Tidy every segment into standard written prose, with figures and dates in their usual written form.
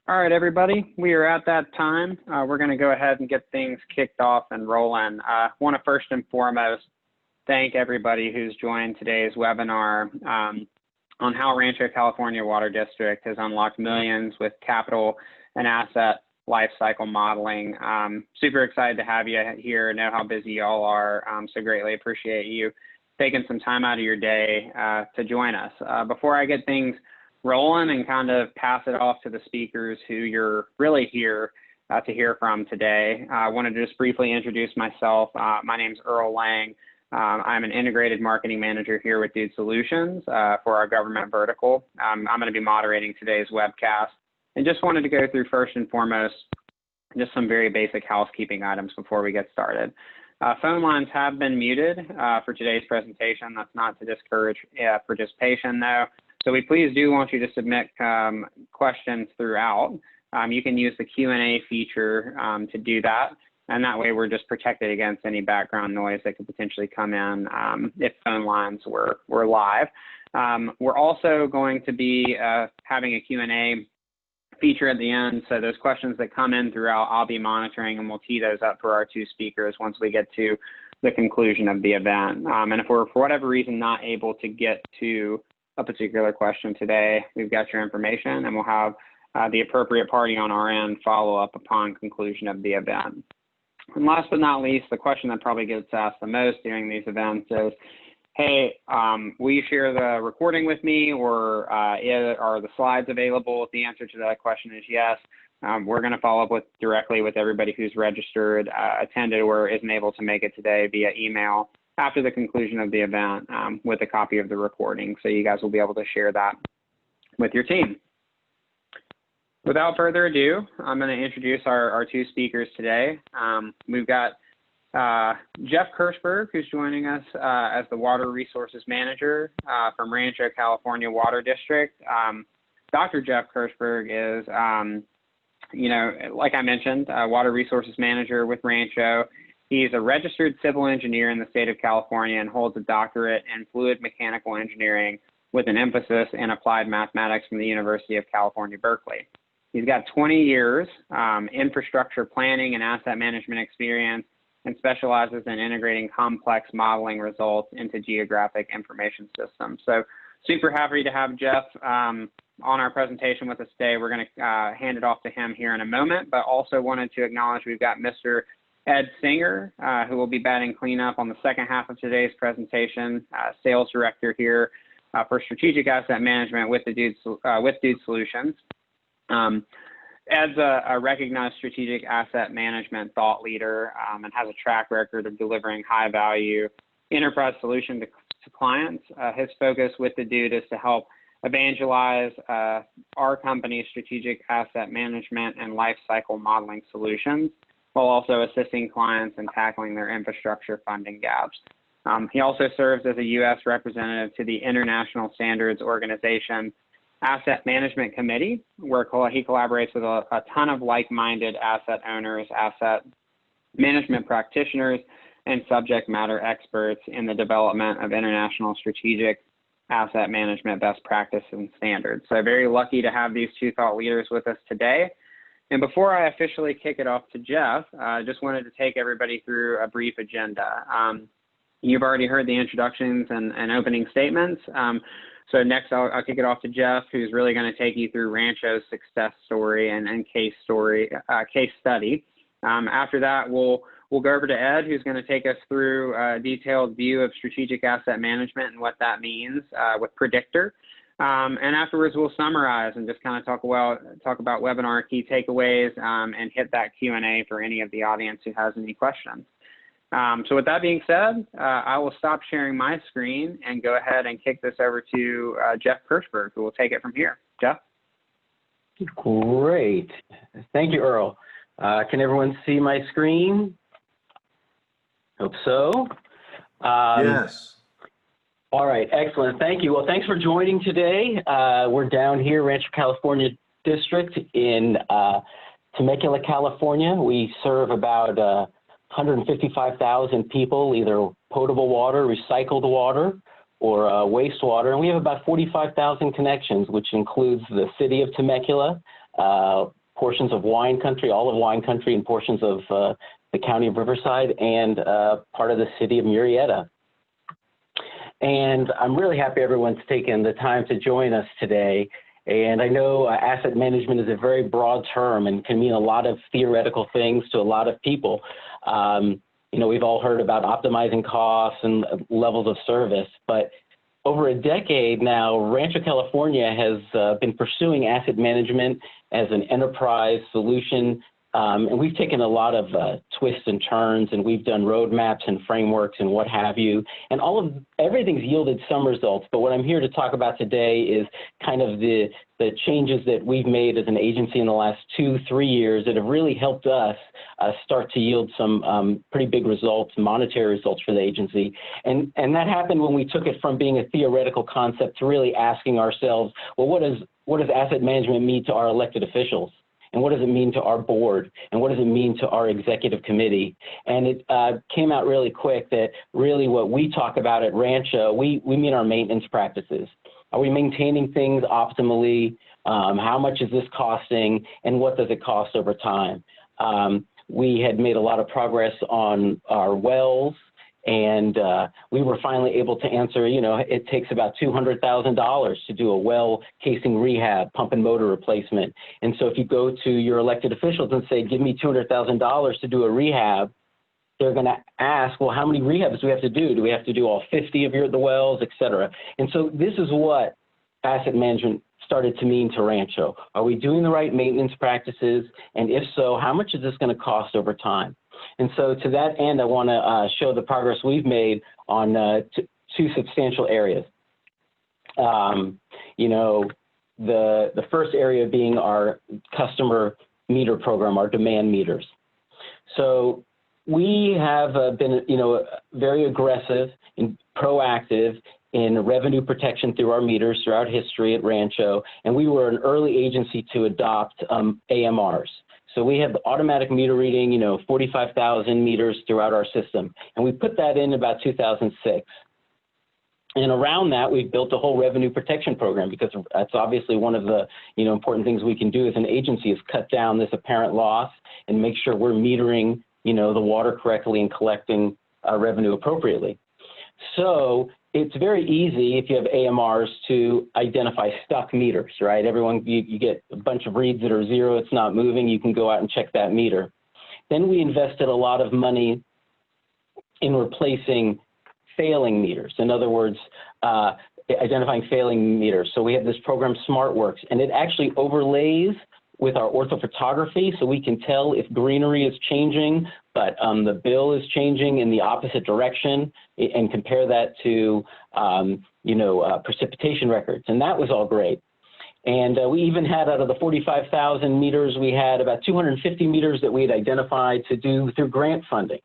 All right, everybody, we are at that time. We're going to go ahead and get things kicked off and rolling. I want to first and foremost thank everybody who's joined today's webinar on how Rancho California Water District has unlocked millions with capital and asset lifecycle modeling. Super excited to have you here, know how busy y'all are, so greatly appreciate you taking some time out of your day to join us. Before I get things rolling and kind of pass it off to the speakers who you're really here to hear from today, I wanted to just briefly introduce myself. My name's Earl Lang. I'm an integrated marketing manager here with Dude Solutions for our government vertical. I'm going to be moderating today's webcast and just wanted to go through first and foremost just some very basic housekeeping items before we get started. Phone lines have been muted for today's presentation. That's not to discourage participation though. So we please do want you to submit questions throughout. You can use the Q&A feature to do that. And that way we're just protected against any background noise that could potentially come in if phone lines were live. We're also going to be having a Q&A feature at the end. So those questions that come in throughout, I'll be monitoring and we'll tee those up for our two speakers once we get to the conclusion of the event. And if we're, for whatever reason, not able to get to a particular question today, we've got your information and we'll have the appropriate party on our end follow up upon conclusion of the event. And last but not least, the question that probably gets asked the most during these events is, hey, will you share the recording with me, or are the slides available? If the answer to that question is yes, we're going to follow up directly with everybody who's registered, attended, or isn't able to make it today via email after the conclusion of the event with a copy of the recording. So you guys will be able to share that with your team. Without further ado, I'm going to introduce our two speakers today. We've got Jeff Kirschberg, who's joining us as the Water Resources Manager from Rancho California Water District. Dr. Jeff Kirschberg is, like I mentioned, Water Resources Manager with Rancho. He's a registered civil engineer in the state of California and holds a doctorate in fluid mechanical engineering with an emphasis in applied mathematics from the University of California, Berkeley. He's got 20 years infrastructure planning and asset management experience and specializes in integrating complex modeling results into geographic information systems. So super happy to have Jeff on our presentation with us today. We're going to hand it off to him here in a moment, but also wanted to acknowledge we've got Mr. Ed Singer, who will be batting cleanup on the second half of today's presentation, Sales Director here for Strategic Asset Management with Dude Solutions. Ed's a recognized strategic asset management thought leader and has a track record of delivering high-value enterprise solutions to clients. His focus with the Dude is to help evangelize our company's strategic asset management and lifecycle modeling solutions, while also assisting clients in tackling their infrastructure funding gaps. He also serves as a U.S. representative to the International Standards Organization Asset Management Committee, where he collaborates with a ton of like-minded asset owners, asset management practitioners, and subject matter experts in the development of international strategic asset management best practices and standards. So very lucky to have these two thought leaders with us today. And before I officially kick it off to Jeff, I just wanted to take everybody through a brief agenda. You've already heard the introductions and opening statements. So next I'll kick it off to Jeff, who's really going to take you through Rancho's success story and case study. After that, we'll go over to Ed, who's going to take us through a detailed view of strategic asset management and what that means with Predictor. And afterwards, we'll summarize and just kind of talk about webinar key takeaways and hit that Q&A for any of the audience who has any questions. So with that being said, I will stop sharing my screen and go ahead and kick this over to Jeff Kirschberg, who will take it from here. Jeff? Great. Thank you, Earl. Can everyone see my screen? Hope so. Yes. All right, excellent. Thank you. Well, thanks for joining today. We're down here, Rancho California District in Temecula, California. We serve about 155,000 people, either potable water, recycled water, or wastewater. And we have about 45,000 connections, which includes the city of Temecula, portions of wine country, all of wine country, and portions of the county of Riverside, and part of the city of Murrieta. And I'm really happy everyone's taken the time to join us today. And I know asset management is a very broad term and can mean a lot of theoretical things to a lot of people. You know, we've all heard about optimizing costs and levels of service, but over a decade now, Rancho California has been pursuing asset management as an enterprise solution. And we've taken a lot of twists and turns, and we've done roadmaps and frameworks and what have you. And everything's yielded some results. But what I'm here to talk about today is kind of the changes that we've made as an agency in the last 2-3 years that have really helped us start to yield some pretty big results, monetary results for the agency. And that happened when we took it from being a theoretical concept to really asking ourselves, well, what does asset management mean to our elected officials? And what does it mean to our board? And what does it mean to our executive committee? And it came out really quick that really what we talk about at Rancho, we mean our maintenance practices. Are we maintaining things optimally? How much is this costing? And what does it cost over time? We had made a lot of progress on our wells, and we were finally able to answer, you know, it takes about $200,000 to do a well casing rehab, pump and motor replacement. And so if you go to your elected officials and say, give me $200,000 to do a rehab, they're going to ask, well, how many rehabs do we have to do? Do we have to do all 50 of the wells, et cetera? And so this is what asset management started to mean to Rancho. Are we doing the right maintenance practices? And if so, how much is this going to cost over time? And so to that end, I want to show the progress we've made on two substantial areas. You know, the first area being our customer meter program, our demand meters. So we have been, you know, very aggressive and proactive in revenue protection through our meters throughout history at Rancho, and we were an early agency to adopt AMRs. So we have the automatic meter reading, you know, 45,000 meters throughout our system. And we put that in about 2006. And around that, we've built a whole revenue protection program because that's obviously one of the, you know, important things we can do as an agency is cut down this apparent loss and make sure we're metering, you know, the water correctly and collecting revenue appropriately. So it's very easy if you have AMRs to identify stuck meters, right? Everyone, you get a bunch of reads that are zero, it's not moving, you can go out and check that meter. Then we invested a lot of money in replacing failing meters. In other words, identifying failing meters. So we have this program SmartWorks, and it actually overlays with our orthophotography, so we can tell if greenery is changing, but the bill is changing in the opposite direction, and compare that to, you know, precipitation records. And that was all great. And we even had, out of the 45,000 meters, we had about 250 meters that we had identified to do through grant funding.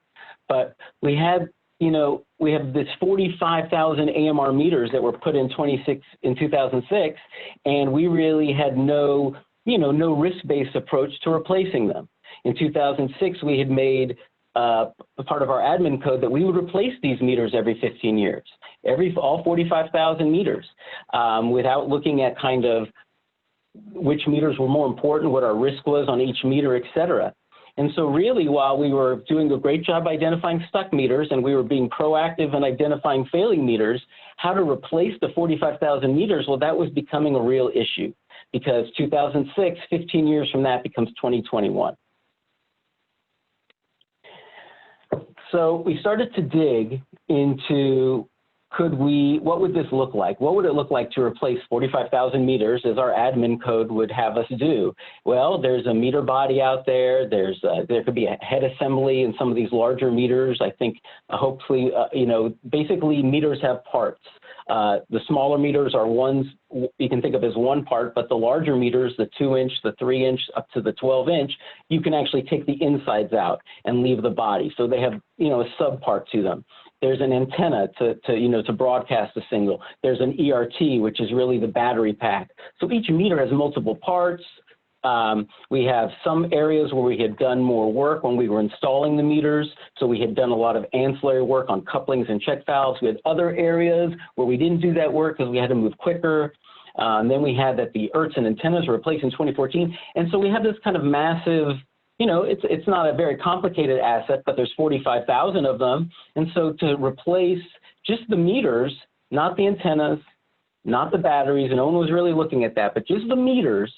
But we had, you know, we have this 45,000 AMR meters that were put in 2006, and we really had no risk-based approach to replacing them. In 2006, we had made a part of our admin code that we would replace these meters every 15 years, all 45,000 meters, without looking at kind of which meters were more important, what our risk was on each meter, et cetera. And so really, while we were doing a great job identifying stuck meters and we were being proactive in identifying failing meters, how to replace the 45,000 meters, well, that was becoming a real issue, because 2006, 15 years from that, becomes 2021. So we started to dig into, what would this look like? What would it look like to replace 45,000 meters as our admin code would have us do? Well, there's a meter body out there. There could be a head assembly in some of these larger meters. I think hopefully, you know, basically meters have parts. The smaller meters are ones you can think of as one part, but the larger meters, the 2-inch, the 3-inch, up to the 12-inch, you can actually take the insides out and leave the body. So they have, you know, a sub part to them. There's an antenna to broadcast a signal. There's an ERT, which is really the battery pack. So each meter has multiple parts. We have some areas where we had done more work when we were installing the meters. So we had done a lot of ancillary work on couplings and check valves. We had other areas where we didn't do that work because we had to move quicker. Then we had that the ERTs and antennas were replaced in 2014. And so we have this kind of massive, it's not a very complicated asset, but there's 45,000 of them. And so to replace just the meters, not the antennas, not the batteries, no one was really looking at that, but just the meters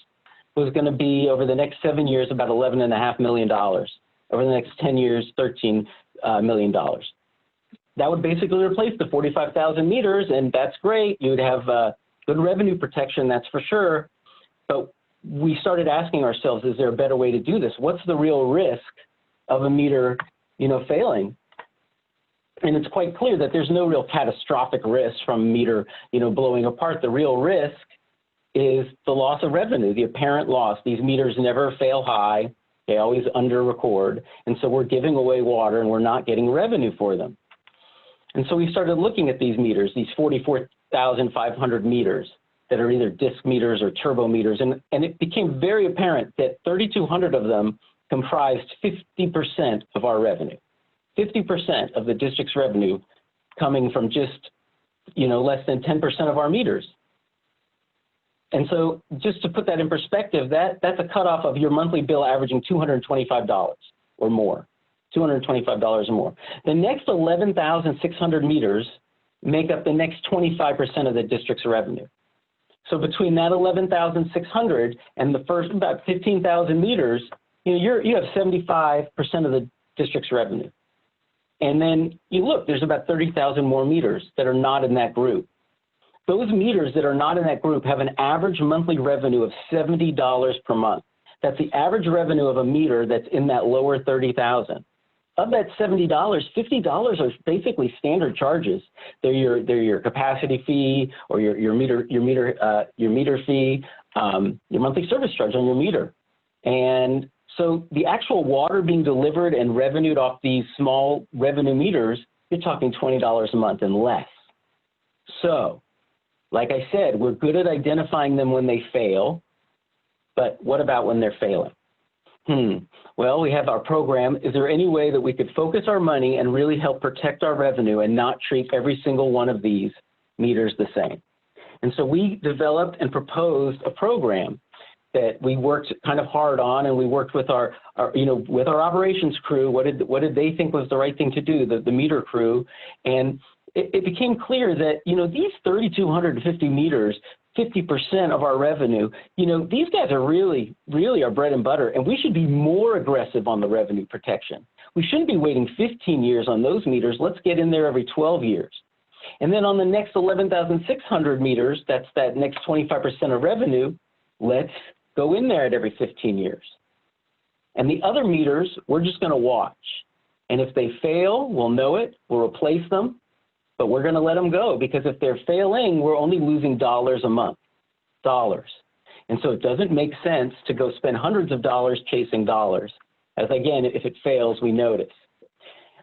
was going to be, over the next 7 years, about $11.5 million. Over the next 10 years, $13 million. That would basically replace the 45,000 meters, and that's great. You would have good revenue protection, that's for sure. But we started asking ourselves, is there a better way to do this? What's the real risk of a meter, failing? And it's quite clear that there's no real catastrophic risk from a meter, blowing apart. The real risk is the loss of revenue, the apparent loss. These meters never fail high. They always under-record. And so we're giving away water and we're not getting revenue for them. And so we started looking at these meters, these 44,500 meters that are either disk meters or turbo meters. And it became very apparent that 3,200 of them comprised 50% of our revenue. 50% of the district's revenue coming from just, less than 10% of our meters. And so just to put that in perspective, that's a cutoff of your monthly bill averaging $225 or more, $225 or more. The next 11,600 meters make up the next 25% of the district's revenue. So between that 11,600 and the first about 15,000 meters, you have 75% of the district's revenue. And then you look, there's about 30,000 more meters that are not in that group. Those meters that are not in that group have an average monthly revenue of $70 per month. That's the average revenue of a meter that's in that lower 30,000. Of that $70, $50 are basically standard charges. They're your capacity fee or your meter fee, your monthly service charge on your meter. And so the actual water being delivered and revenued off these small revenue meters, you're talking $20 a month and less. So, like I said, we're good at identifying them when they fail, but what about when they're failing? Well, we have our program. Is there any way that we could focus our money and really help protect our revenue and not treat every single one of these meters the same? And so we developed and proposed a program that we worked kind of hard on, and we worked with our with our operations crew. What did they think was the right thing to do, the meter crew? And it became clear that, these 3,250 meters, 50% of our revenue, these guys are really our bread and butter, and we should be more aggressive on the revenue protection. We shouldn't be waiting 15 years on those meters. Let's get in there every 12 years. And then on the next 11,600 meters, that's that next 25% of revenue, let's go in there at every 15 years. And the other meters, we're just going to watch. And if they fail, we'll know it, we'll replace them, but we're going to let them go, because if they're failing, we're only losing dollars a month, dollars. And so it doesn't make sense to go spend hundreds of dollars chasing dollars, as again, if it fails, we notice.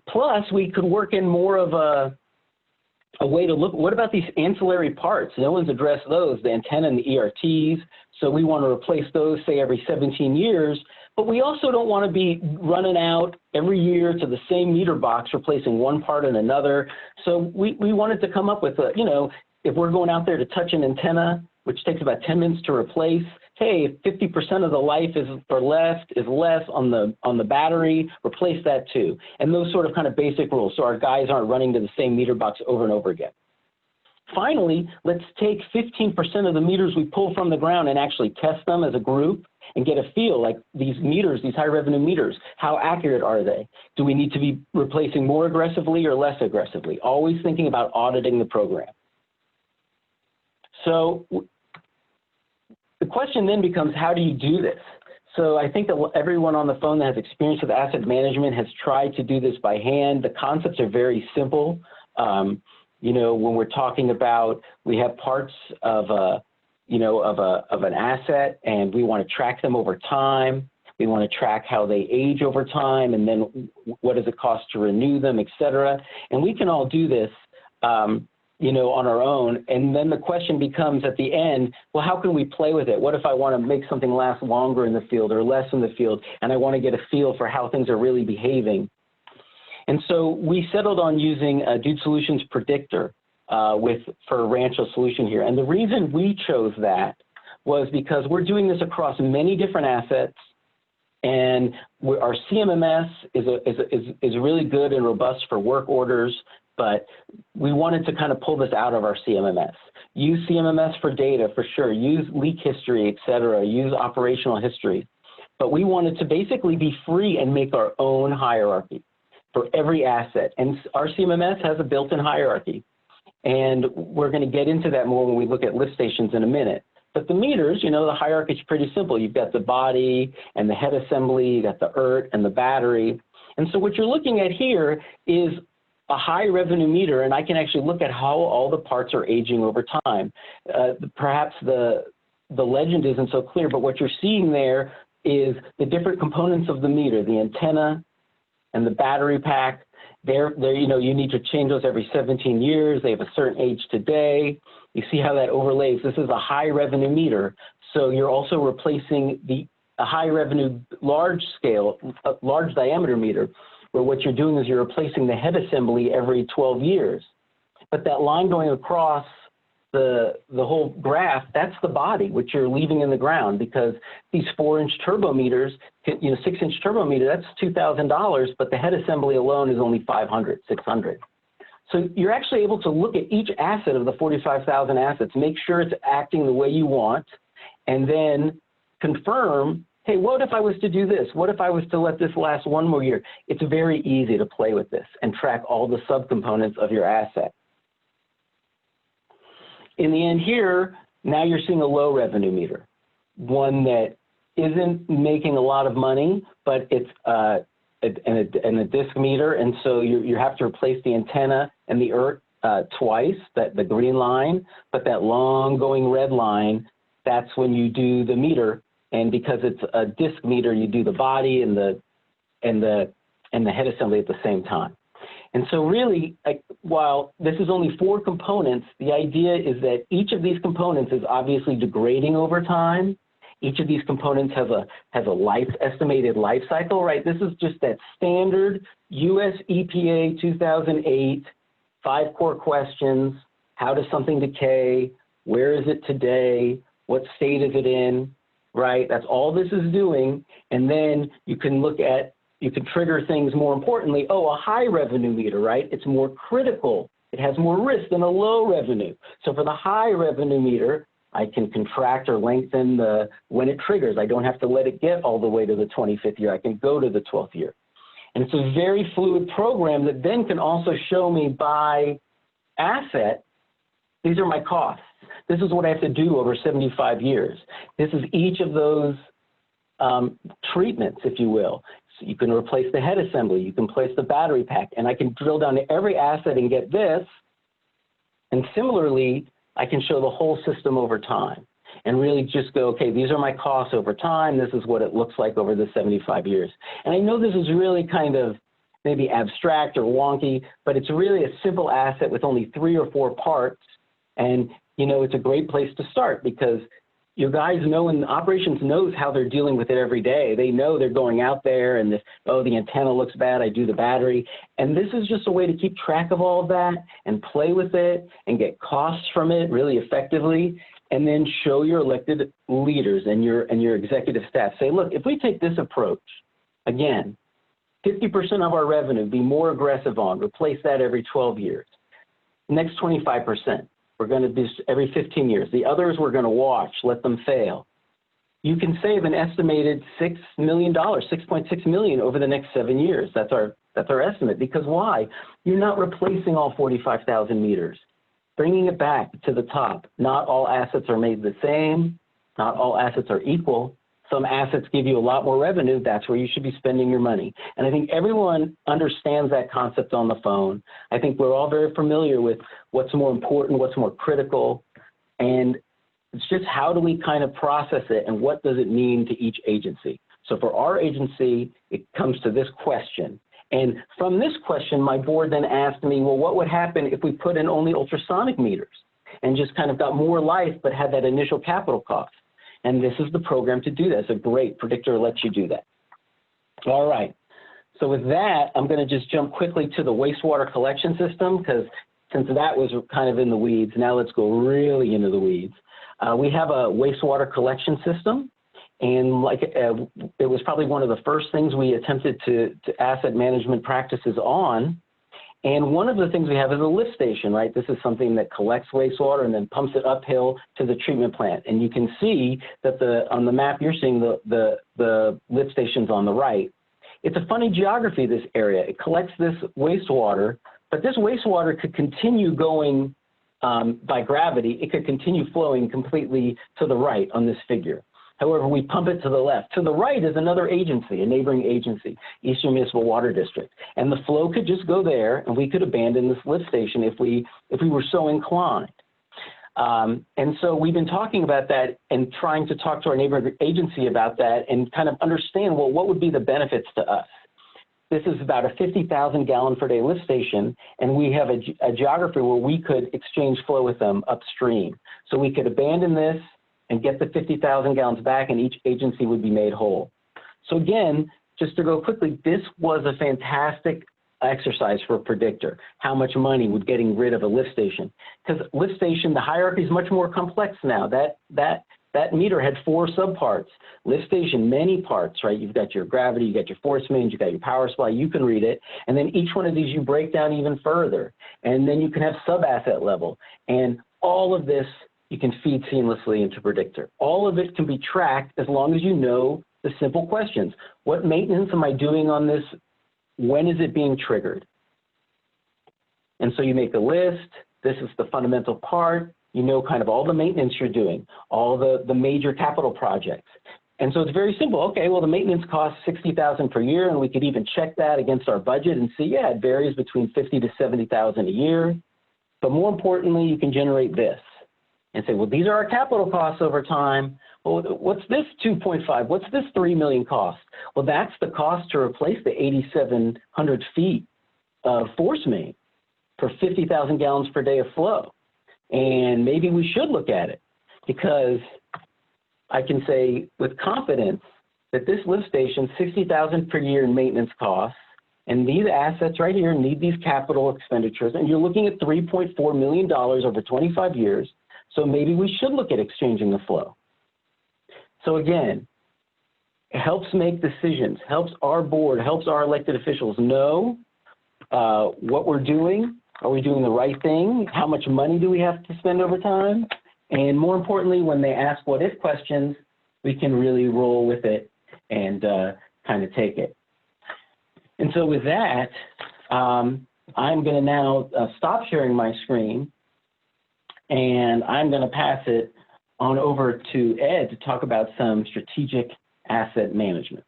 Plus, we could work in more of a way to look, what about these ancillary parts? No one's addressed those, the antenna and the ERTs. So we want to replace those, say, every 17 years. But we also don't want to be running out every year to the same meter box, replacing one part and another. So we wanted to come up with a, if we're going out there to touch an antenna, which takes about 10 minutes to replace, hey, 50% of the life is less on the battery, replace that too. And those sort of kind of basic rules, so our guys aren't running to the same meter box over and over again. Finally, let's take 15% of the meters we pull from the ground and actually test them as a group and get a feel, like these meters, these high revenue meters, how accurate are they? Do we need to be replacing more aggressively or less aggressively? Always thinking about auditing the program. So the question then becomes, how do you do this? So I think that everyone on the phone that has experience with asset management has tried to do this by hand. The concepts are very simple. When we're talking about, we have parts of an asset, and we want to track them over time. We want to track how they age over time, and then what does it cost to renew them, et cetera. And we can all do this, on our own. And then the question becomes at the end, well, how can we play with it? What if I want to make something last longer in the field or less in the field, and I want to get a feel for how things are really behaving? And so we settled on using Dude Solutions Predictor. for Rancho solution here. And the reason we chose that was because we're doing this across many different assets, and our CMMS is really good and robust for work orders, but we wanted to kind of pull this out of our CMMS. Use CMMS for data, for sure. Use leak history, et cetera. Use operational history. But we wanted to basically be free and make our own hierarchy for every asset. And our CMMS has a built-in hierarchy. And we're going to get into that more when we look at lift stations in a minute. But the meters, you know, the hierarchy is pretty simple. You've got the body and the head assembly, you got the ERT and the battery. And so what you're looking at here is a high revenue meter, and I can actually look at how all the parts are aging over time. Perhaps the legend isn't so clear, but what you're seeing there is the different components of the meter, the antenna and the battery pack. You know, you need to change those every 17 years. They have a certain age today. You see how that overlays. This is a high revenue meter. So you're also replacing a high revenue, large scale, large diameter meter, where what you're doing is you're replacing the head assembly every 12 years. But that line going across the whole graph, that's the body, which you're leaving in the ground, because these 4-inch turbo meters, you know, 6-inch turbo meter, that's $2,000, but the head assembly alone is only $500, $600. So you're actually able to look at each asset of the 45,000 assets, make sure it's acting the way you want, and then confirm, hey, what if I was to do this? What if I was to let this last one more year? It's very easy to play with this and track all the subcomponents of your asset. In the end here, now you're seeing a low revenue meter, one that isn't making a lot of money, but it's a disc meter, and so you have to replace the antenna and the ERT twice, the green line, but that long going red line, that's when you do the meter, and because it's a disc meter, you do the body and the head assembly at the same time. And so really, while this is only 4 components, the idea is that each of these components is obviously degrading over time. Each of these components has a estimated life cycle, right? This is just that standard US EPA 2008 5 core questions. How does something decay? Where is it today? What state is it in, right? That's all this is doing. And then you can trigger things more importantly. Oh, a high revenue meter, right? It's more critical. It has more risk than a low revenue. So for the high revenue meter, I can contract or lengthen when it triggers. I don't have to let it get all the way to the 25th year. I can go to the 12th year. And it's a very fluid program that then can also show me by asset, these are my costs. This is what I have to do over 75 years. This is each of those treatments, if you will. So you can replace the head assembly, you can replace the battery pack, and I can drill down to every asset and get this. And similarly, I can show the whole system over time and really just go, okay, these are my costs over time. This is what it looks like over the 75 years. And I know this is really kind of maybe abstract or wonky, but it's really a simple asset with only 3 or 4 parts. And, you know, it's a great place to start because your guys know, and operations knows how they're dealing with it every day. They know they're going out there and the antenna looks bad, I do the battery. And this is just a way to keep track of all of that and play with it and get costs from it really effectively, and then show your elected leaders and your executive staff. Say, look, if we take this approach, again, 50% of our revenue, be more aggressive on, replace that every 12 years. Next 25%. We're going to do every 15 years. The others we're going to watch, let them fail. You can save an estimated $6 million, $6.6 million over the next 7 years. That's our estimate. Because why? You're not replacing all 45,000 meters. Bringing it back to the top. Not all assets are made the same. Not all assets are equal. Some assets give you a lot more revenue. That's where you should be spending your money. And I think everyone understands that concept on the phone. I think we're all very familiar with what's more important, what's more critical. And it's just how do we kind of process it and what does it mean to each agency? So for our agency, it comes to this question. And from this question, my board then asked me, well, what would happen if we put in only ultrasonic meters and just kind of got more life but had that initial capital cost? And this is the program to do that. It's a great Predictor lets you do that. All right. So with that, I'm going to just jump quickly to the wastewater collection system because since that was kind of in the weeds, now let's go really into the weeds. We have a wastewater collection system. And it was probably one of the first things we attempted to asset management practices on. And one of the things we have is a lift station, right? This is something that collects wastewater and then pumps it uphill to the treatment plant. And you can see that on the map, you're seeing the lift stations on the right. It's a funny geography, this area. It collects this wastewater, but this wastewater could continue going by gravity. It could continue flowing completely to the right on this figure. However, we pump it to the left. To the right is another agency, a neighboring agency, Eastern Municipal Water District. And the flow could just go there, and we could abandon this lift station if we were so inclined. And so we've been talking about that and trying to talk to our neighboring agency about that and kind of understand, well, what would be the benefits to us? This is about a 50,000 gallon per day lift station, and we have a geography where we could exchange flow with them upstream. So we could abandon this and get the 50,000 gallons back, and each agency would be made whole. So again, just to go quickly, this was a fantastic exercise for Predictor. How much money would getting rid of a lift station? Because lift station, the hierarchy is much more complex now. That meter had 4 subparts. Lift station, many parts, right? You've got your gravity, you got your force mains, you got your power supply, you can read it. And then each one of these you break down even further. And then you can have sub-asset level. And all of this you can feed seamlessly into Predictor. All of it can be tracked as long as you know the simple questions. What maintenance am I doing on this? When is it being triggered? And so you make a list. This is the fundamental part. You know kind of all the maintenance you're doing, all the major capital projects. And so it's very simple. Okay, well, the maintenance costs $60,000 per year, and we could even check that against our budget and see, yeah, it varies between $50,000 to $70,000 a year. But more importantly, you can generate this and say, well, these are our capital costs over time. Well, what's this 2.5? What's this 3 million cost? Well, that's the cost to replace the 8,700 feet of force main for 50,000 gallons per day of flow. And maybe we should look at it, because I can say with confidence that this lift station, $60,000 per year in maintenance costs, and these assets right here need these capital expenditures, and you're looking at $3.4 million over 25 years. So maybe we should look at exchanging the flow. So again, it helps make decisions, helps our board, helps our elected officials know what we're doing. Are we doing the right thing? How much money do we have to spend over time? And more importantly, when they ask what if questions, we can really roll with it and kind of take it. And so with that, I'm going to now stop sharing my screen, and I'm going to pass it on over to Ed to talk about some strategic asset management.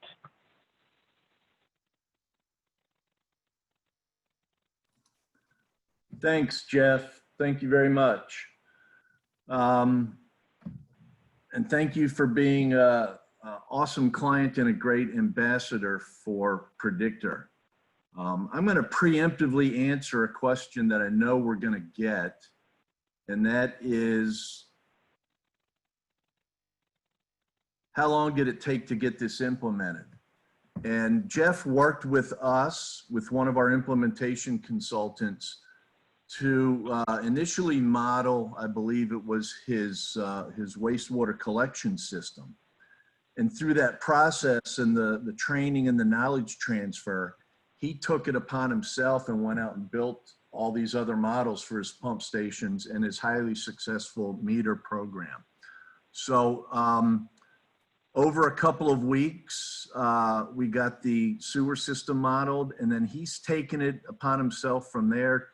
Thanks, Jeff. Thank you very much. And thank you for being an awesome client and a great ambassador for Predictor. I'm going to preemptively answer a question that I know we're going to get, and that is, how long did it take to get this implemented? And Jeff worked with us, with one of our implementation consultants, to initially model, I believe it was his wastewater collection system. And through that process and the training and the knowledge transfer, he took it upon himself and went out and built all these other models for his pump stations and his highly successful meter program. So over a couple of weeks, we got the sewer system modeled, and then he's taken it upon himself from there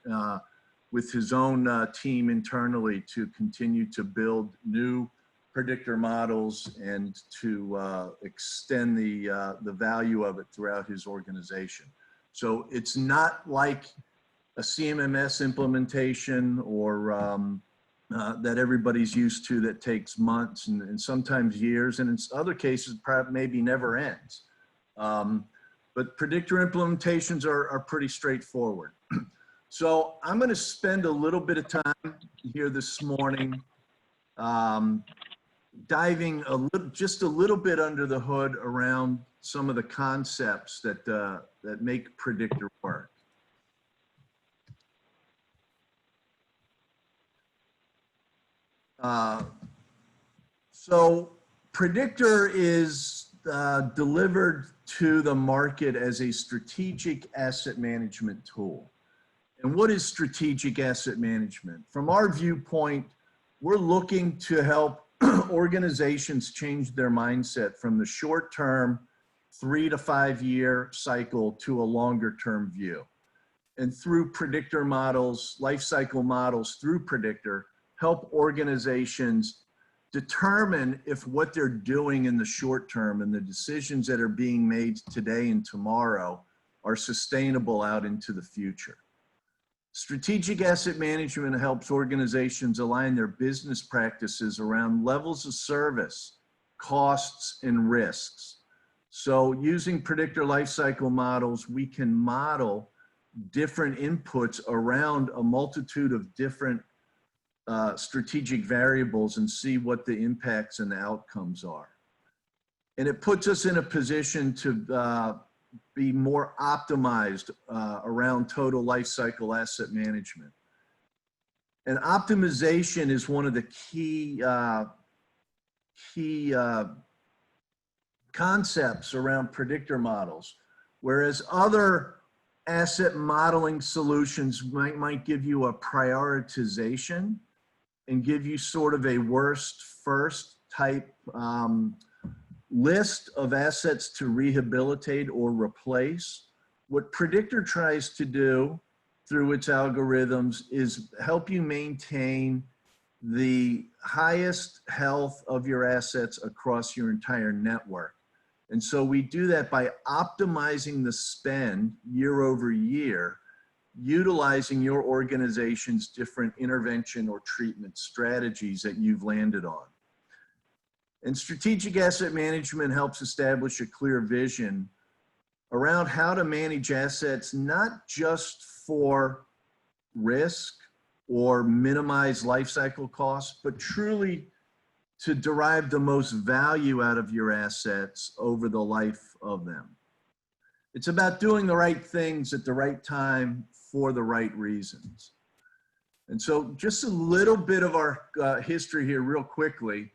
with his own team internally to continue to build new Predictor models and to extend the value of it throughout his organization. So it's not like a CMMS implementation or that everybody's used to that takes months and sometimes years, and in other cases perhaps maybe never ends. But Predictor implementations are pretty straightforward. So I'm going to spend a little bit of time here this morning diving just a little bit under the hood around some of the concepts that make Predictor work. So Predictor is delivered to the market as a strategic asset management tool. And what is strategic asset management? From our viewpoint, we're looking to help organizations change their mindset from the short-term 3 to 5 year cycle to a longer term view. And through Predictor models, Lifecycle models through Predictor, help organizations determine if what they're doing in the short term and the decisions that are being made today and tomorrow are sustainable out into the future. Strategic asset management helps organizations align their business practices around levels of service, costs, and risks. So using Predictor Lifecycle models, we can model different inputs around a multitude of different strategic variables and see what the impacts and the outcomes are. And it puts us in a position to be more optimized around total life cycle asset management. And optimization is one of the key concepts around Predictor models, whereas other asset modeling solutions might give you a prioritization and give you sort of a worst first type list of assets to rehabilitate or replace. What Predictor tries to do through its algorithms is help you maintain the highest health of your assets across your entire network. And so we do that by optimizing the spend year over year, utilizing your organization's different intervention or treatment strategies that you've landed on. And strategic asset management helps establish a clear vision around how to manage assets, not just for risk or minimize life cycle costs, but truly to derive the most value out of your assets over the life of them. It's about doing the right things at the right time for the right reasons. And so just a little bit of our history here real quickly.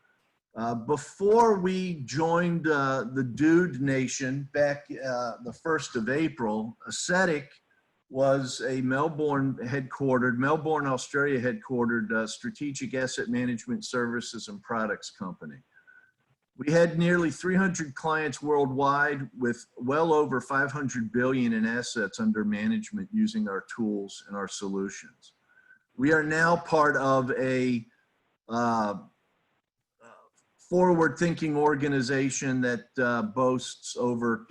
Before we joined the Dude Nation back the 1st of April, Ascetic was a Melbourne, Australia headquartered strategic asset management services and products company. We had nearly 300 clients worldwide with well over 500 billion in assets under management using our tools and our solutions. We are now part of a forward-thinking organization that boasts over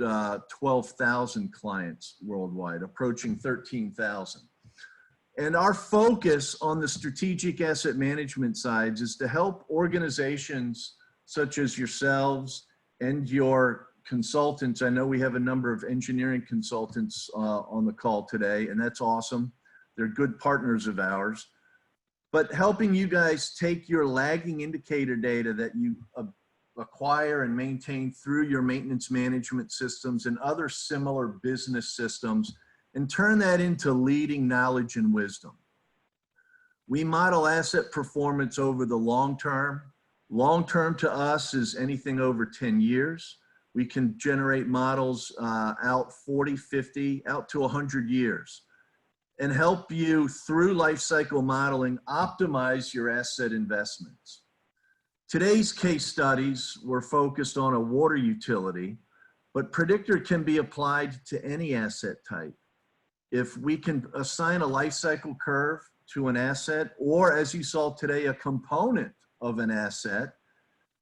12,000 clients worldwide, approaching 13,000. And our focus on the strategic asset management side is to help organizations such as yourselves and your consultants. I know we have a number of engineering consultants on the call today, and that's awesome. They're good partners of ours. But helping you guys take your lagging indicator data that you acquire and maintain through your maintenance management systems and other similar business systems and turn that into leading knowledge and wisdom. We model asset performance over the long term. Long term to us is anything over 10 years. We can generate models out 40, 50, out to 100 years. And help you through life cycle modeling optimize your asset investments. Today's case studies were focused on a water utility, but Predictor can be applied to any asset type. If we can assign a life cycle curve to an asset, or as you saw today, a component of an asset,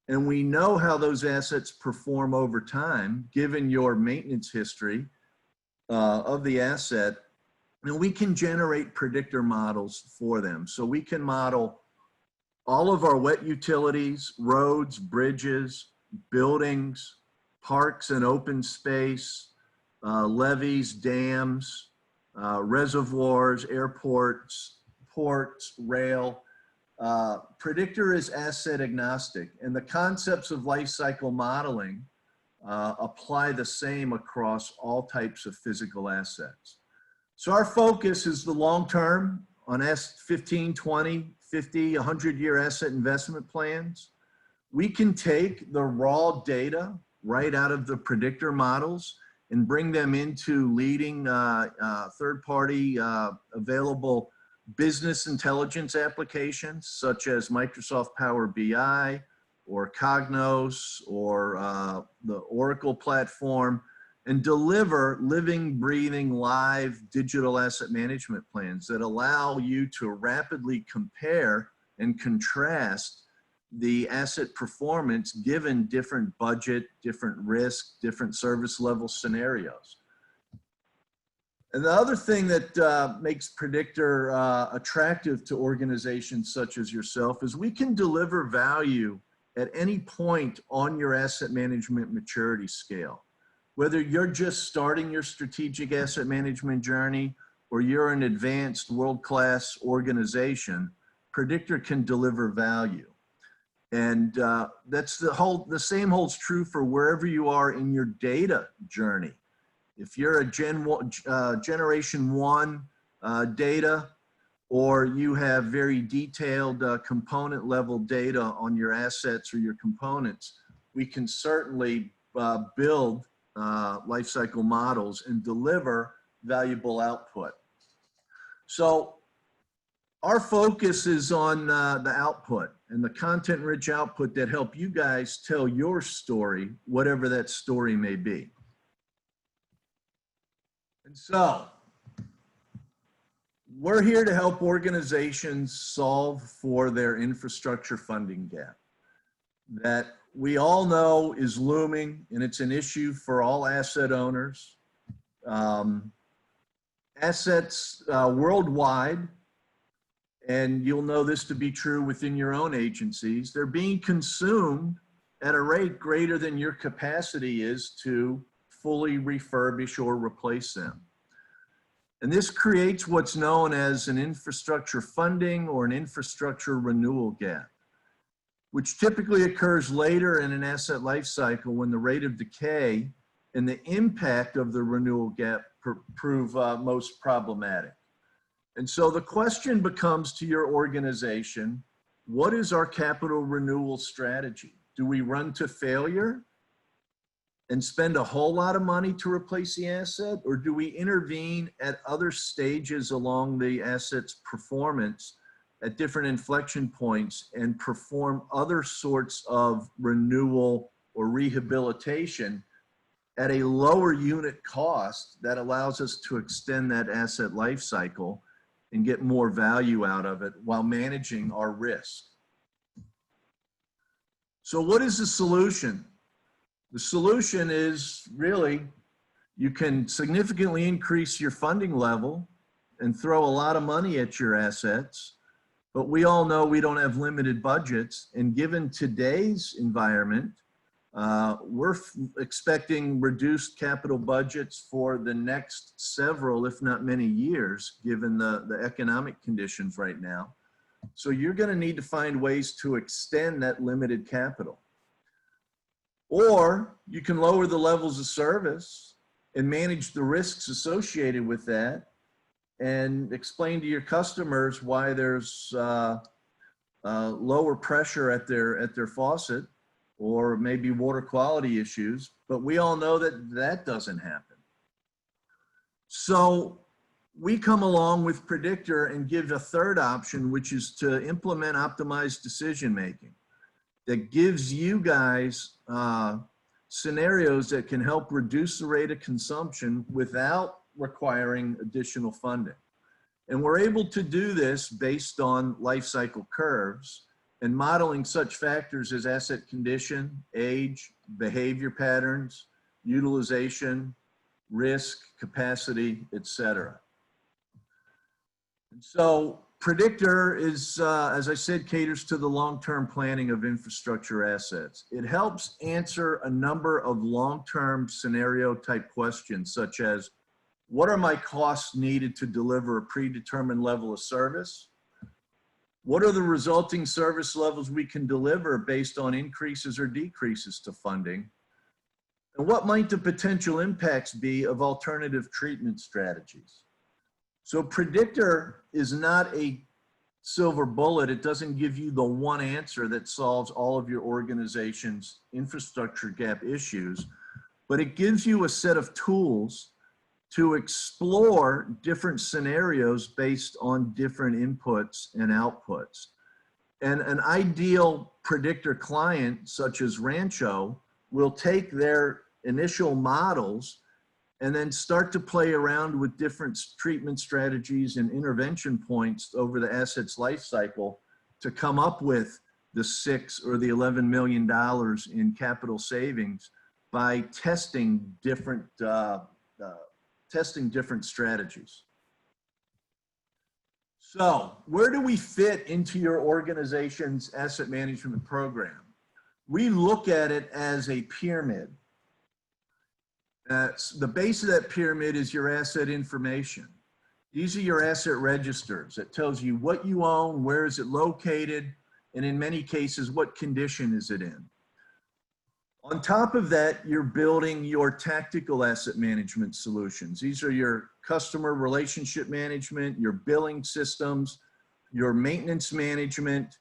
and we know how those assets perform over time, given your maintenance history of the asset, and we can generate predictor models for them. So we can model all of our wet utilities, roads, bridges, buildings, parks and open space, levees, dams, reservoirs, airports, ports, rail. Predictor is asset agnostic, and the concepts of life cycle modeling apply the same across all types of physical assets. So our focus is the long term on 15, 20, 50, 100-year asset investment plans. We can take the raw data right out of the predictor models and bring them into leading third-party available business intelligence applications such as Microsoft Power BI or Cognos or the Oracle platform, and deliver living, breathing, live digital asset management plans that allow you to rapidly compare and contrast the asset performance given different budget, different risk, different service level scenarios. And the other thing that makes Predictor attractive to organizations such as yourself is we can deliver value at any point on your asset management maturity scale. Whether you're just starting your strategic asset management journey or you're an advanced world-class organization, Predictor can deliver value. And that's the same holds true for wherever you are in your data journey. If you're a generation one data, or you have very detailed component level data on your assets or your components, we can certainly build lifecycle models and deliver valuable output. So our focus is on the output and the content-rich output that help you guys tell your story, whatever that story may be. And so we're here to help organizations solve for their infrastructure funding gap that we all know is looming, and it's an issue for all asset owners. Assets worldwide, and you'll know this to be true within your own agencies, they're being consumed at a rate greater than your capacity is to fully refurbish or replace them. And this creates what's known as an infrastructure funding or an infrastructure renewal gap, which typically occurs later in an asset life cycle when the rate of decay and the impact of the renewal gap prove most problematic. And so the question becomes to your organization, what is our capital renewal strategy? Do we run to failure and spend a whole lot of money to replace the asset, or do we intervene at other stages along the asset's performance at different inflection points and perform other sorts of renewal or rehabilitation at a lower unit cost that allows us to extend that asset life cycle and get more value out of it while managing our risk? So what is the solution? The solution is really, you can significantly increase your funding level and throw a lot of money at your assets, but we all know we don't have limited budgets. And given today's environment, we're expecting reduced capital budgets for the next several, if not many years, given the economic conditions right now. So you're going to need to find ways to extend that limited capital. Or you can lower the levels of service and manage the risks associated with that and explain to your customers why there's lower pressure at their faucet or maybe water quality issues, but we all know that that doesn't happen. So we come along with Predictor and give a third option, which is to implement optimized decision-making that gives you guys scenarios that can help reduce the rate of consumption without requiring additional funding. And we're able to do this based on life cycle curves and modeling such factors as asset condition, age, behavior patterns, utilization, risk, capacity, etc. And so Predictor is, as I said, caters to the long-term planning of infrastructure assets. It helps answer a number of long-term scenario type questions, such as, what are my costs needed to deliver a predetermined level of service? What are the resulting service levels we can deliver based on increases or decreases to funding? And what might the potential impacts be of alternative treatment strategies? So Predictor is not a silver bullet. It doesn't give you the one answer that solves all of your organization's infrastructure gap issues, but it gives you a set of tools to explore different scenarios based on different inputs and outputs. And an ideal predictor client, such as Rancho, will take their initial models and then start to play around with different treatment strategies and intervention points over the asset's life cycle to come up with the $6 or the $11 million in capital savings by testing different strategies. So where do we fit into your organization's asset management program? We look at it as a pyramid. The base of that pyramid is your asset information. These are your asset registers that tells you what you own, where is it located, and in many cases, what condition is it in. On top of that, you're building your tactical asset management solutions. These are your customer relationship management, your billing systems, your maintenance management.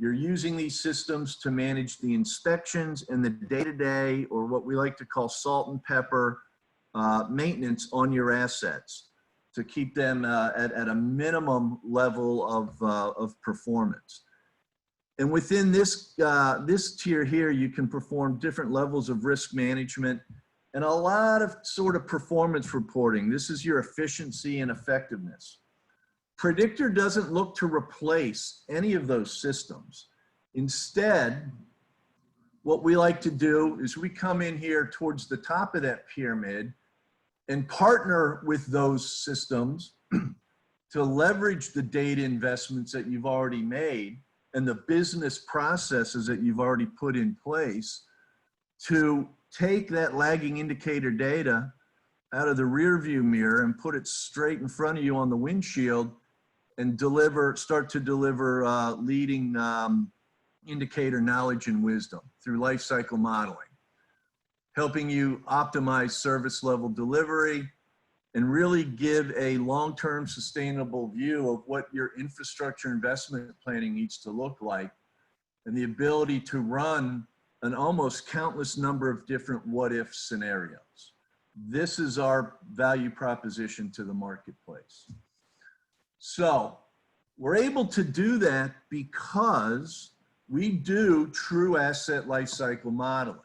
You're using these systems to manage the inspections and the day-to-day, or what we like to call salt and pepper maintenance on your assets to keep them at a minimum level of performance. And within this, this tier here, you can perform different levels of risk management and a lot of sort of performance reporting. This is your efficiency and effectiveness. Predictor doesn't look to replace any of those systems. Instead, what we like to do is we come in here towards the top of that pyramid and partner with those systems to leverage the data investments that you've already made and the business processes that you've already put in place to take that lagging indicator data out of the rear view mirror and put it straight in front of you on the windshield and start to deliver leading indicator knowledge and wisdom through lifecycle modeling, helping you optimize service level delivery and really give a long-term sustainable view of what your infrastructure investment planning needs to look like and the ability to run an almost countless number of different what-if scenarios. This is our value proposition to the marketplace. So we're able to do that because we do true asset lifecycle modeling.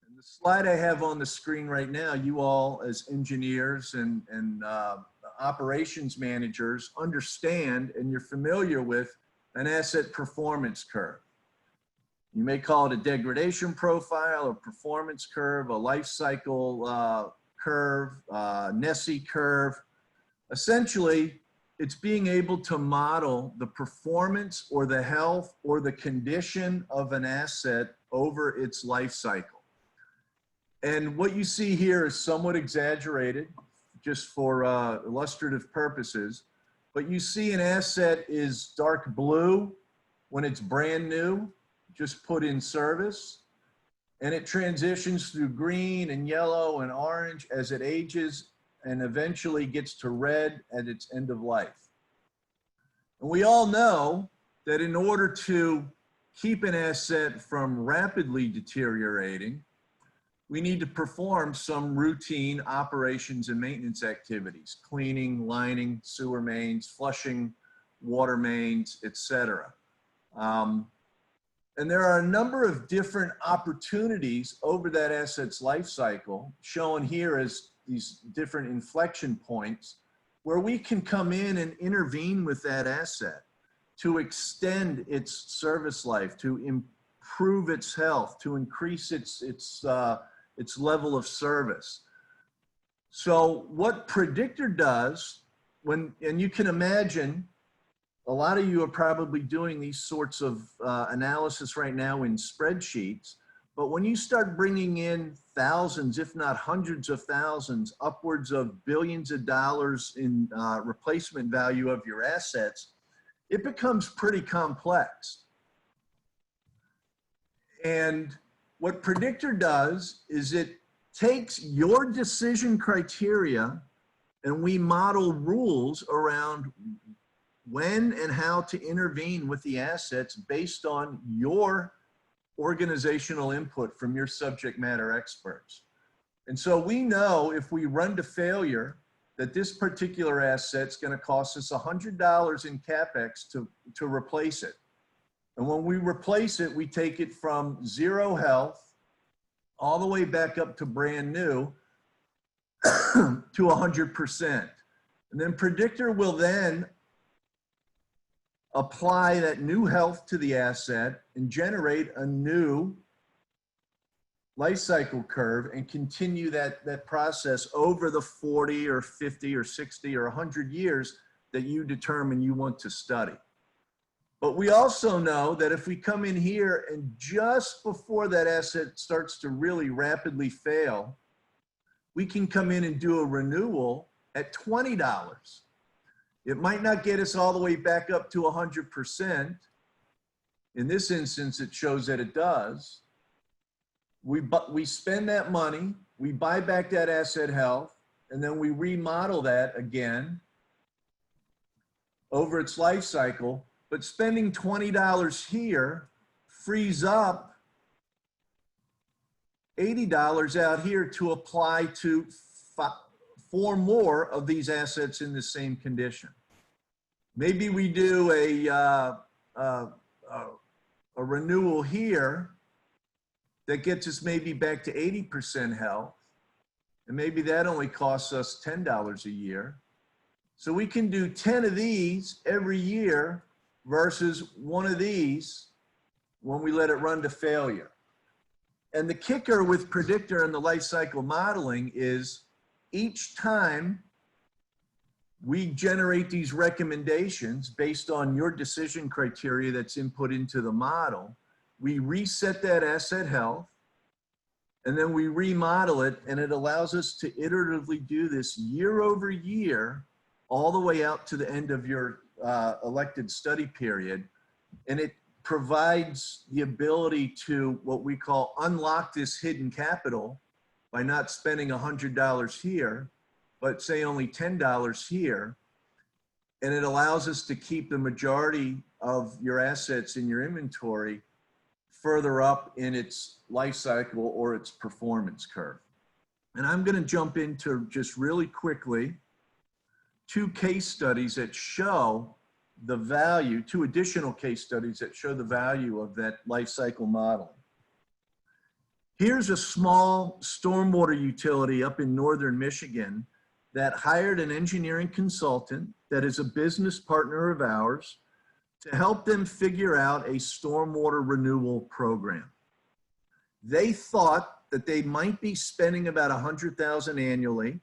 And the slide I have on the screen right now, you all as engineers and operations managers understand and you're familiar with an asset performance curve. You may call it a degradation profile, a performance curve, a life cycle curve, NESI curve. Essentially, it's being able to model the performance or the health or the condition of an asset over its life cycle. And what you see here is somewhat exaggerated just for illustrative purposes, but you see an asset is dark blue when it's brand new, just put in service, and it transitions through green and yellow and orange as it ages and eventually gets to red at its end of life. And we all know that in order to keep an asset from rapidly deteriorating, we need to perform some routine operations and maintenance activities, cleaning, lining, sewer mains, flushing water mains, etc. And there are a number of different opportunities over that asset's life cycle, shown here as these different inflection points, where we can come in and intervene with that asset to extend its service life, to improve its health, to increase its level of service. So what Predictor does, and you can imagine, a lot of you are probably doing these sorts of analysis right now in spreadsheets, but when you start bringing in thousands, if not hundreds of thousands, upwards of billions of dollars in replacement value of your assets, it becomes pretty complex. And what Predictor does is it takes your decision criteria and we model rules around when and how to intervene with the assets based on your organizational input from your subject matter experts. And so we know if we run to failure that this particular asset's going to cost us $100 in CapEx to replace it. And when we replace it, we take it from 0 health all the way back up to brand new to 100%. And then Predictor will then apply that new health to the asset and generate a new life cycle curve and continue that process over the 40 or 50 or 60 or 100 years that you determine you want to study. But we also know that if we come in here and just before that asset starts to really rapidly fail, we can come in and do a renewal at $20. It might not get us all the way back up to 100%. In this instance, it shows that it does. We spend that money, we buy back that asset health, and then we remodel that again over its life cycle. But spending $20 here frees up $80 out here to apply to 4 more of these assets in the same condition. Maybe we do a renewal here that gets us maybe back to 80% health, and maybe that only costs us $10 a year. So we can do 10 of these every year versus 1 of these when we let it run to failure. And the kicker with Predictor and the life cycle modeling is each time we generate these recommendations based on your decision criteria that's input into the model, we reset that asset health, and then we remodel it, and it allows us to iteratively do this year over year, all the way out to the end of your elected study period. And it provides the ability to what we call unlock this hidden capital by not spending $100 here, but say only $10 here. And it allows us to keep the majority of your assets in your inventory further up in its life cycle or its performance curve. And I'm going to jump into just really quickly 2 case studies that show the value, 2 additional case studies that show the value of that life cycle model. Here's a small stormwater utility up in northern Michigan that hired an engineering consultant that is a business partner of ours to help them figure out a stormwater renewal program. They thought that they might be spending about $100,000 annually.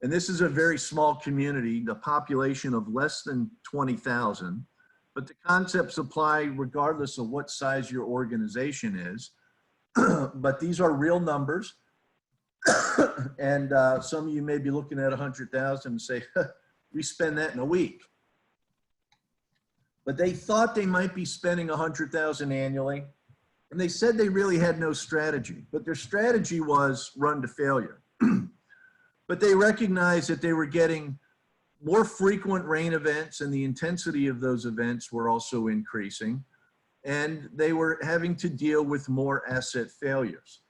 And this is a very small community, the population of less than 20,000, but the concepts apply regardless of what size your organization is. But these are real numbers. And some of you may be looking at 100,000 and say, we spend that in a week. But they thought they might be spending 100,000 annually. And they said they really had no strategy, but their strategy was run to failure. But they recognized that they were getting more frequent rain events, and the intensity of those events were also increasing. And they were having to deal with more asset failures.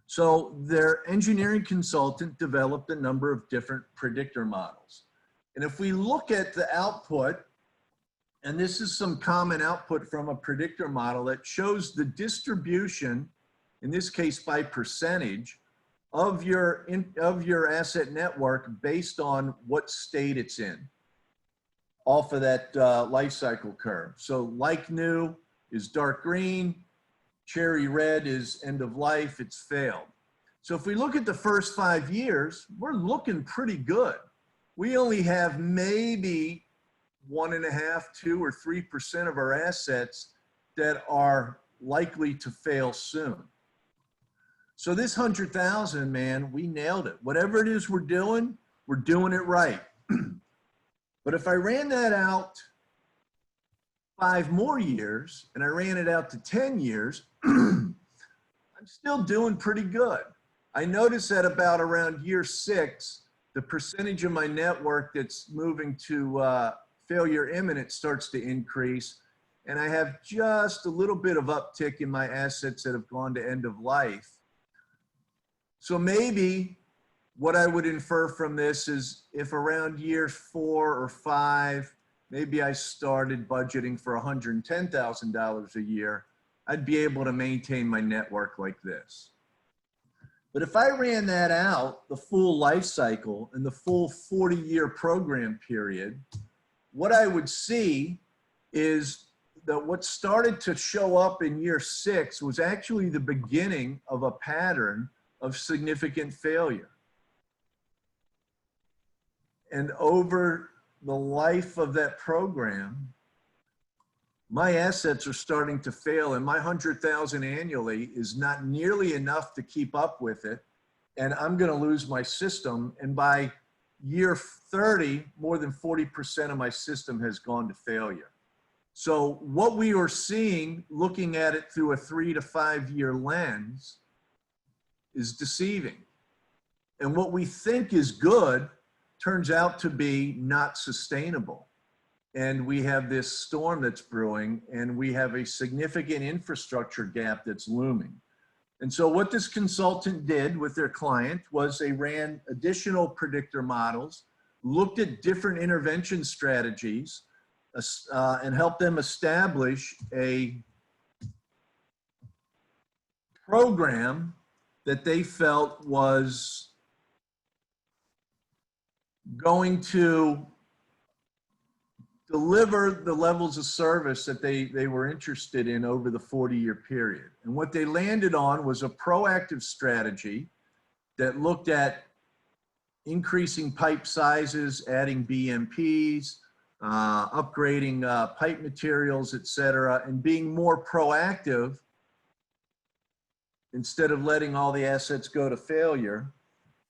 So their engineering consultant developed a number of different predictor models. And if we look at the output, and this is some common output from a predictor model that shows the distribution, in this case by percentage, of your asset network based on what state it's in, off of that life cycle curve. So like new is dark green, cherry red is end of life, it's failed. So if we look at the first 5 years, we're looking pretty good. We only have maybe 1.5%, 2% or 3% of our assets that are likely to fail soon. So this 100,000, man, we nailed it. Whatever it is we're doing it right. But if I ran that out 5 more years and I ran it out to 10 years, I'm still doing pretty good. I noticed that about around year 6, the percentage of my network that's moving to failure imminent starts to increase, and I have just a little bit of uptick in my assets that have gone to end of life. So maybe what I would infer from this is if around year 4 or 5, maybe I started budgeting for $110,000 a year, I'd be able to maintain my network like this. But if I ran that out, the full life cycle and the full 40-year program period, what I would see is that what started to show up in year 6 was actually the beginning of a pattern of significant failure. And over the life of that program, my assets are starting to fail, and my 100,000 annually is not nearly enough to keep up with it. And I'm going to lose my system. And by year 30, more than 40% of my system has gone to failure. So what we are seeing, looking at it through a 3 to 5 year lens, is deceiving. And what we think is good turns out to be not sustainable. And we have this storm that's brewing, and we have a significant infrastructure gap that's looming. And so what this consultant did with their client was they ran additional predictor models, looked at different intervention strategies, and helped them establish a program that they felt was going to deliver the levels of service that they were interested in over the 40-year period. And what they landed on was a proactive strategy that looked at increasing pipe sizes, adding BMPs, upgrading pipe materials, et cetera, and being more proactive instead of letting all the assets go to failure.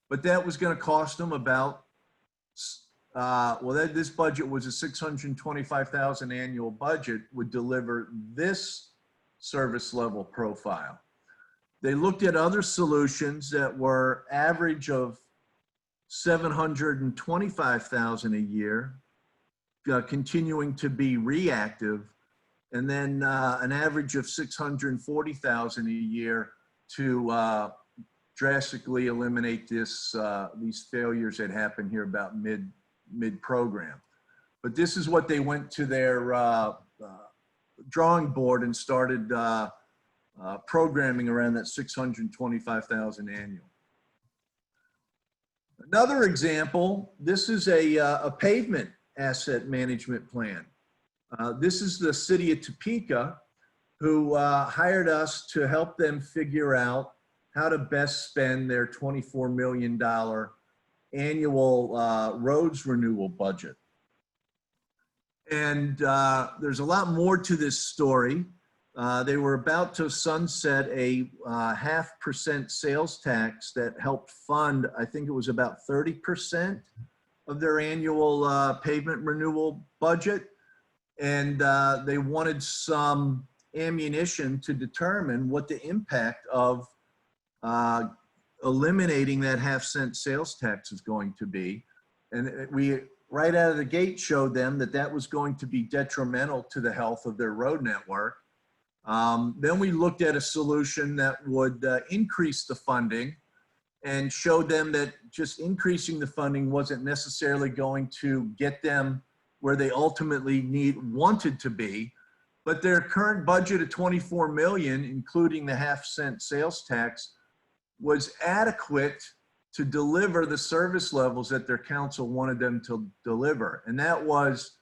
But that was going to cost them about this budget was a 625,000 annual budget, would deliver this service level profile. They looked at other solutions that were average of 725,000 a year, continuing to be reactive, and then an average of 640,000 a year to drastically eliminate these failures that happen here about mid-program. But this is what they went to their drawing board and started programming around that 625,000 annual. Another example, this is a pavement asset management plan. This is the city of Topeka, who hired us to help them figure out how to best spend their $24 million annual roads renewal budget. And there's a lot more to this story. They were about to sunset a 0.5% sales tax that helped fund, I think it was about 30% of their annual pavement renewal budget. And they wanted some ammunition to determine what the impact of eliminating that 0.5-cent sales tax is going to be. And we, right out of the gate, showed them that that was going to be detrimental to the health of their road network. Then we looked at a solution that would increase the funding, and showed them that just increasing the funding wasn't necessarily going to get them where they ultimately wanted to be. But their current budget of $24 million, including the 0.5-cent sales tax, was adequate to deliver the service levels that their council wanted them to deliver. And that was,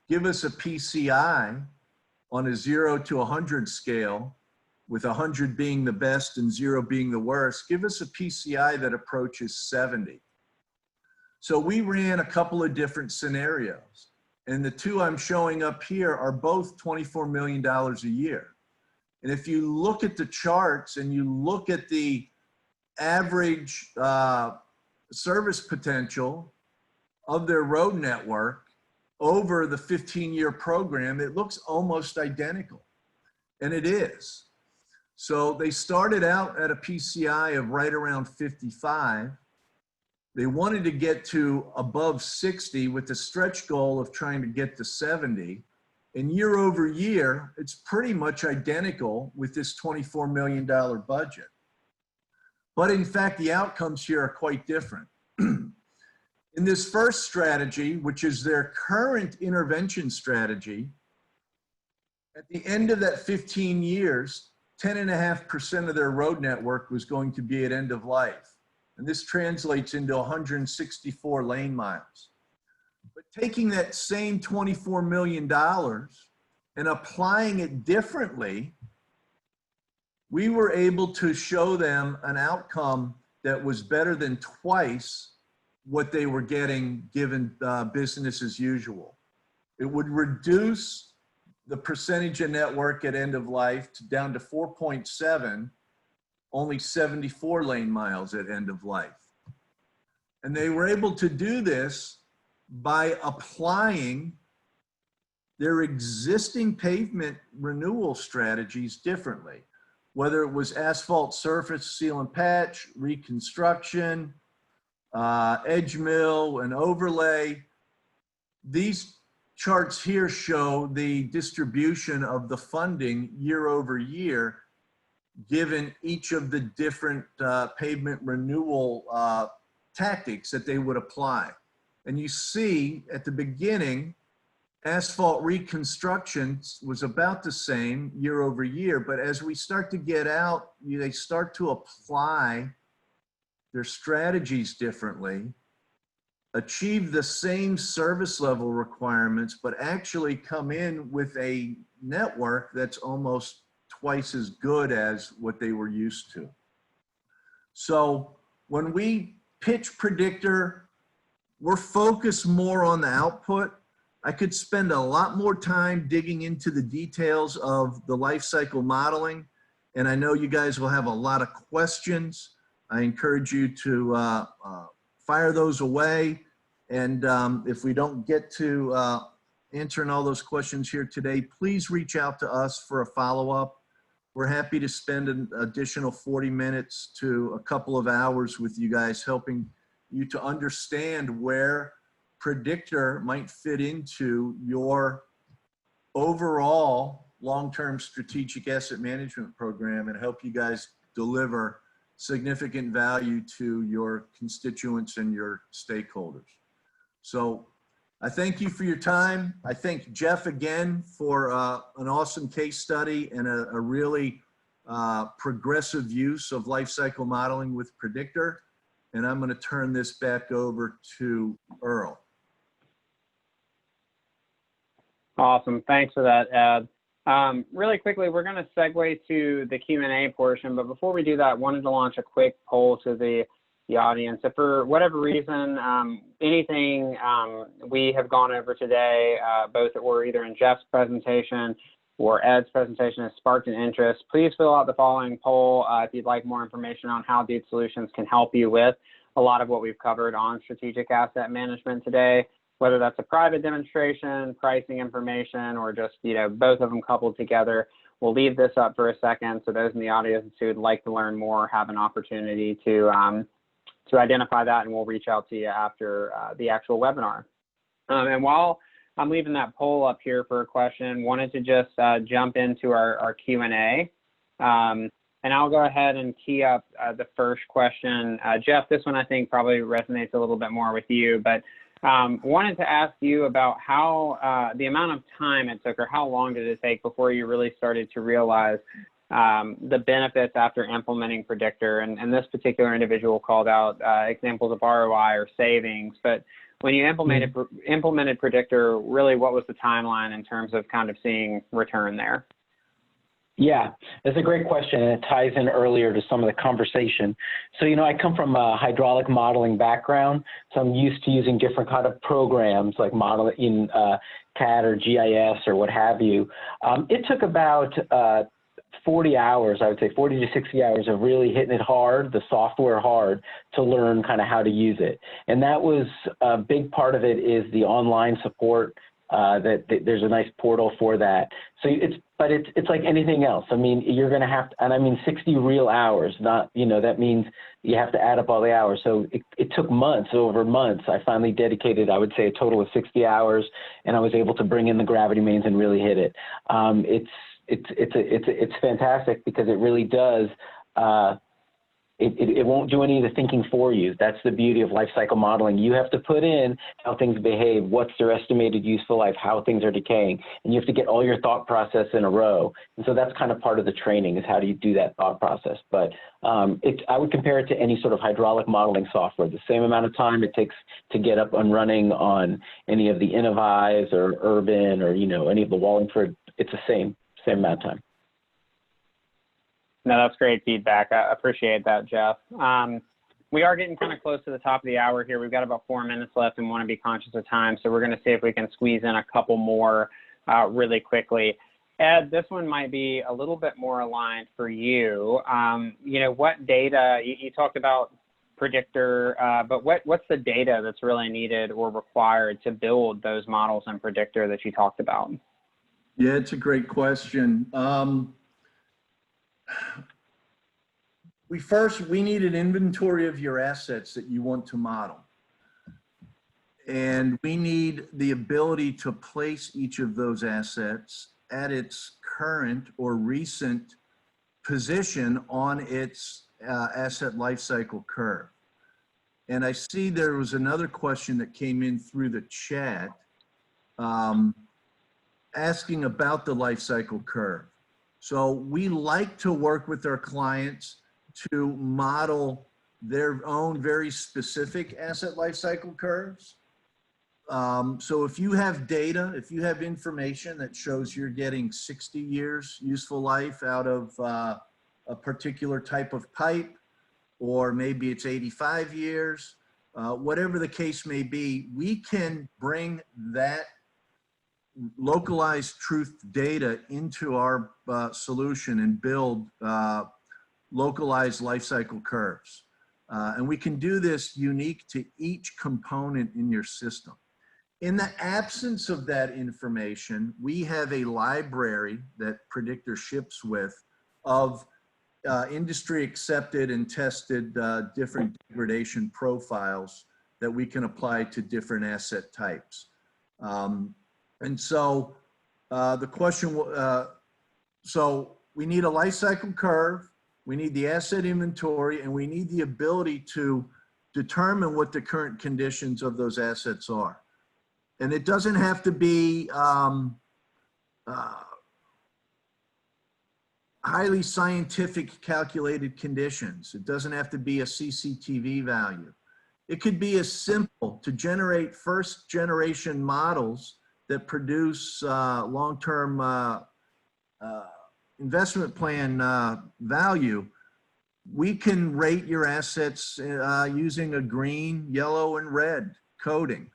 give us a PCI on a 0 to 100 scale, with 100 being the best and 0 being the worst. Give us a PCI that approaches 70. So we ran a couple of different scenarios. And the two I'm showing up here are both $24 million a year. And if you look at the charts and you look at the average service potential of their road network over the 15-year program, it looks almost identical. And it is. So they started out at a PCI of right around 55. They wanted to get to above 60 with the stretch goal of trying to get to 70. And year over year, it's pretty much identical with this $24 million budget. But in fact, the outcomes here are quite different. In this first strategy, which is their current intervention strategy, at the end of that 15 years, 10.5% of their road network was going to be at end of life. And this translates into 164 lane miles. But taking that same $24 million and applying it differently, we were able to show them an outcome that was better than twice what they were getting given business as usual. It would reduce the percentage of network at end of life down to 4.7, only 74 lane miles at end of life. And they were able to do this by applying their existing pavement renewal strategies differently, whether it was asphalt surface, seal and patch, reconstruction, edge mill, and overlay. These charts here show the distribution of the funding year over year, given each of the different pavement renewal tactics that they would apply. And you see at the beginning, asphalt reconstruction was about the same year over year, but as we start to get out, they start to apply their strategies differently, achieve the same service level requirements, but actually come in with a network that's almost twice as good as what they were used to. So when we pitch Predictor, we're focused more on the output. I could spend a lot more time digging into the details of the life cycle modeling, and I know you guys will have a lot of questions. I encourage you to fire those away. And if we don't get to answering all those questions here today, please reach out to us for a follow-up. We're happy to spend an additional 40 minutes to a couple of hours with you guys, helping you to understand where Predictor might fit into your overall long-term strategic asset management program and help you guys deliver significant value to your constituents and your stakeholders. So I thank you for your time. I thank Jeff again for an awesome case study and a really progressive use of life cycle modeling with Predictor. And I'm going to turn this back over to Earl. Awesome. Thanks for that, Ed. Really quickly, we're going to segue to the Q&A portion, but before we do that, I wanted to launch a quick poll to the audience. If for whatever reason, anything we have gone over today, both that were either in Jeff's presentation or Ed's presentation, has sparked an interest, please fill out the following poll if you'd like more information on how Deed Solutions can help you with a lot of what we've covered on strategic asset management today, whether that's a private demonstration, pricing information, or just, both of them coupled together. We'll leave this up for a second so those in the audience who would like to learn more have an opportunity to identify that, and we'll reach out to you after the actual webinar. And while I'm leaving that poll up here for a question, wanted to just jump into our Q&A. And I'll go ahead and tee up the first question. Jeff, this one I think probably resonates a little bit more with you, but wanted to ask you about how the amount of time it took, or how long did it take before you really started to realize the benefits after implementing Predictor. And this particular individual called out examples of ROI or savings, but when you implemented Predictor, really what was the timeline in terms of kind of seeing return there? Yeah, that's a great question, and it ties in earlier to some of the conversation. So, I come from a hydraulic modeling background, so I'm used to using different kind of programs like model in CAD or GIS or what have you. It took about 40 hours, I would say 40 to 60 hours of really hitting it hard, the software hard, to learn kind of how to use it. And that was a big part of it, is the online support that there's a nice portal for that. So it's like anything else. I mean, you're going to have to, and I mean 60 real hours, not, that means you have to add up all the hours. So it took months, over months. I finally dedicated, I would say, a total of 60 hours, and I was able to bring in the gravity mains and really hit it. It's fantastic because it really does. It won't do any of the thinking for you. That's the beauty of life cycle modeling. You have to put in how things behave, what's their estimated useful life, how things are decaying, and you have to get all your thought process in a row. And so that's kind of part of the training, is how do you do that thought process. But I would compare it to any sort of hydraulic modeling software. The same amount of time it takes to get up and running on any of the Innovize or Urban or any of the Wallingford. It's the same amount of time. No, that's great feedback. I appreciate that, Jeff. We are getting kind of close to the top of the hour here. We've got about 4 minutes left and want to be conscious of time. So we're going to see if we can squeeze in a couple more really quickly. Ed, this one might be a little bit more aligned for you. What data, you talked about Predictor, but what's the data that's really needed or required to build those models in Predictor that you talked about? Yeah, it's a great question. We need an inventory of your assets that you want to model. And we need the ability to place each of those assets at its current or recent position on its asset lifecycle curve. And I see there was another question that came in through the chat asking about the lifecycle curve. So we like to work with our clients to model their own very specific asset lifecycle curves. So if you have data, if you have information that shows you're getting 60 years useful life out of a particular type of pipe, or maybe it's 85 years, whatever the case may be, we can bring that localized truth data into our solution and build localized life cycle curves. And we can do this unique to each component in your system. In the absence of that information, we have a library that Predictor ships with of industry accepted and tested different degradation profiles that we can apply to different asset types. And so the question, so we need a life cycle curve, we need the asset inventory, and we need the ability to determine what the current conditions of those assets are. And it doesn't have to be highly scientific calculated conditions. It doesn't have to be a CCTV value. It could be as simple to generate first generation models that produce long-term investment plan value. We can rate your assets using a green, yellow, and red coding.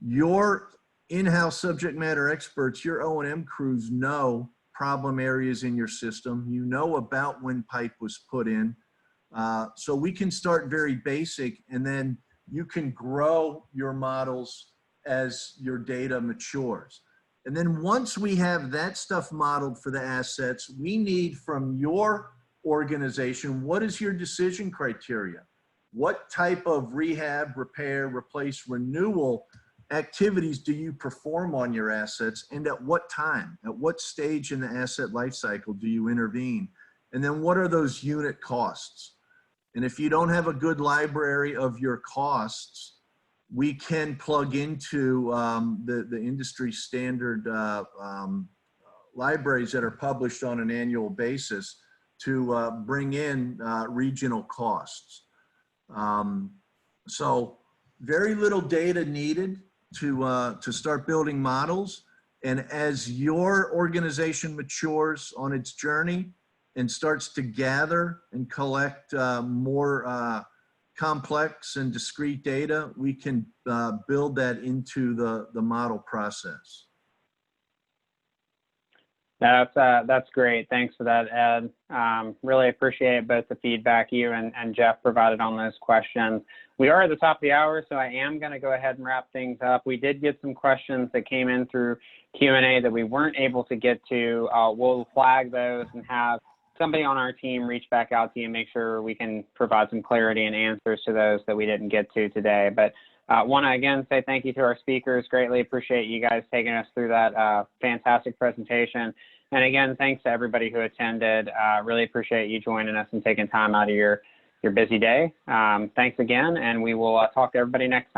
Your in-house subject matter experts, your O&M crews know problem areas in your system. You know about when pipe was put in. So we can start very basic, and then you can grow your models as your data matures. And then once we have that stuff modeled for the assets, we need from your organization, what is your decision criteria? What type of rehab, repair, replace, renewal activities do you perform on your assets, and at what time? At what stage in the asset life cycle do you intervene? And then what are those unit costs? And if you don't have a good library of your costs, we can plug into the industry standard libraries that are published on an annual basis to bring in regional costs. So very little data needed to start building models. And as your organization matures on its journey and starts to gather and collect more complex and discrete data, we can build that into the model process. That's great. Thanks for that, Ed. Really appreciate both the feedback you and Jeff provided on those questions. We are at the top of the hour, so I am going to go ahead and wrap things up. We did get some questions that came in through Q&A that we weren't able to get to. We'll flag those and have somebody on our team reach back out to you and make sure we can provide some clarity and answers to those that we didn't get to today. But want to again say thank you to our speakers. Greatly appreciate you guys taking us through that fantastic presentation. And again, thanks to everybody who attended. Really appreciate you joining us and taking time out of your busy day. Thanks again, and we will talk to everybody next time.